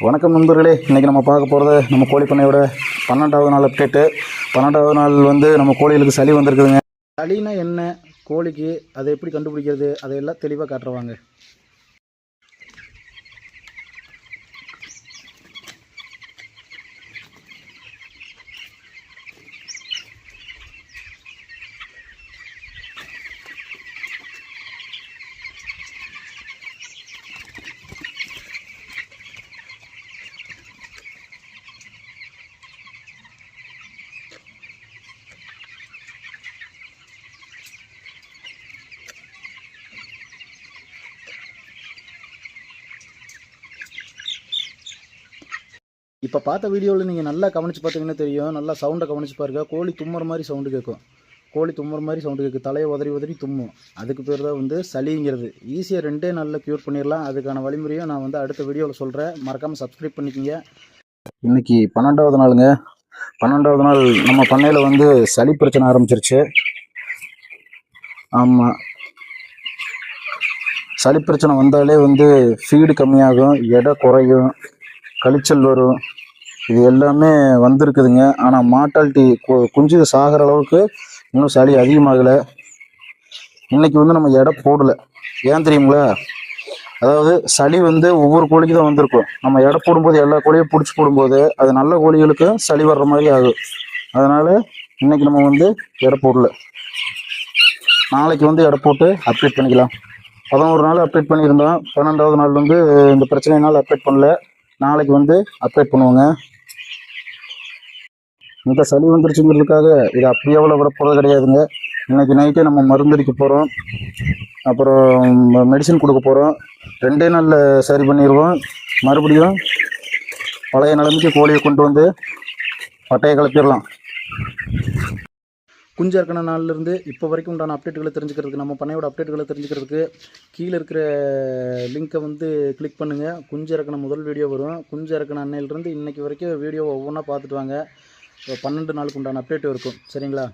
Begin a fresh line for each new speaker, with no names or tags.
வணக்கம் நண்பர்களே, இன்றைக்கி நம்ம பார்க்க போகிறது நம்ம கோழி பண்ணையோட 12வது நாள் அப்டேட்டு. 12வது நாள் நம்ம கோழிகளுக்கு சளி வந்திருக்குதுங்க. சளினா என்ன, கோழிக்கு அதை எப்படி கண்டுபிடிக்கிறது, அதையெல்லாம் தெளிவாக காட்டுறவாங்க. இப்போ பார்த்த வீடியோவில் நீங்கள் நல்லா கவனித்து பார்த்தீங்கன்னா தெரியும். நல்லா சவுண்டை கவனித்து பாருங்கள். கோழி தும்முற மாதிரி சவுண்டு கேட்கும். கோழி தும்முற மாதிரி சவுண்டு கேட்கும். தலையை உதறி உதறி தும்மும். அதுக்கு பேர் தான் சளிங்கிறது. ஈஸியாக 2 நாளில் க்யூர் பண்ணிடலாம். அதுக்கான வழிமுறையும் நான் அடுத்த வீடியோவில் சொல்கிறேன். மறக்காமல் சப்ஸ்கிரைப் பண்ணிக்கோங்க. இன்றைக்கி 12வது நாளுங்க. 12வது நாள் நம்ம பண்ணையில் சளி பிரச்சனை ஆரம்பிச்சிருச்சு. ஆமாம், சளி பிரச்சனை வந்தாலே ஃபீடு கம்மியாகும், எடை குறையும், கழிச்சல் வரும். இது எல்லாமே வந்திருக்குதுங்க. ஆனால் மார்ட்டாலிட்டி குஞ்சு சாகிற அளவுக்கு இன்னும் சளி அதிகமாகலை. இன்னைக்கு நம்ம எடை போடலை. ஏன் தெரியுங்களா? அதாவது சளி ஒவ்வொரு கோழிக்கு தான் வந்திருக்கும். நம்ம எடை போடும்போது எல்லா கோழியும் பிடிச்சி போடும்போது அது நல்ல கோழிகளுக்கு சளி வர்ற மாதிரி ஆகும். அதனால் இன்னைக்கு நம்ம எடை போடல. நாளைக்கு எடை போட்டு அப்டேட் பண்ணிக்கலாம். 11 நாள் அப்டேட் பண்ணியிருந்தோம். 12வது நாள் இந்த பிரச்சனையினால் அப்டேட் பண்ணல. நாளைக்கு அப்டேட் பண்ணுவோங்க. இந்த சளி வந்துருச்சுங்கிறதுக்காக இது அப்படியே அவ்வளோ விட போகிறது கிடையாதுங்க. இன்றைக்கி நைட்டே நம்ம மருந்தடிக்க போகிறோம். அப்புறம் மெடிசன் கொடுக்க போகிறோம். 2 நாளில் சரி பண்ணிடுவோம். மறுபடியும் பழைய நிலைமைக்கு கோழியை கொண்டு பட்டையை கிளப்பிடலாம். குஞ்சு இறக்கின நாள்லேருந்து இப்போ வரைக்கும் உண்டான அப்டேட்டுகளை தெரிஞ்சுக்கிறதுக்கு, நம்ம பண்ணையோட அப்டேட்டுகளை தெரிஞ்சுக்கிறதுக்கு கீழே இருக்கிற லிங்க்கை கிளிக் பண்ணுங்கள். குஞ்சு இறக்கின முதல் வீடியோ வரும். குஞ்சு இறக்கின அன்னையிலிருந்து இன்றைக்கி வரைக்கும் வீடியோ ஒவ்வொன்றா பார்த்துட்டு வாங்க. 12 நாளுக்கு உண்டான அப்டேட் இருக்கும். சரிங்களா?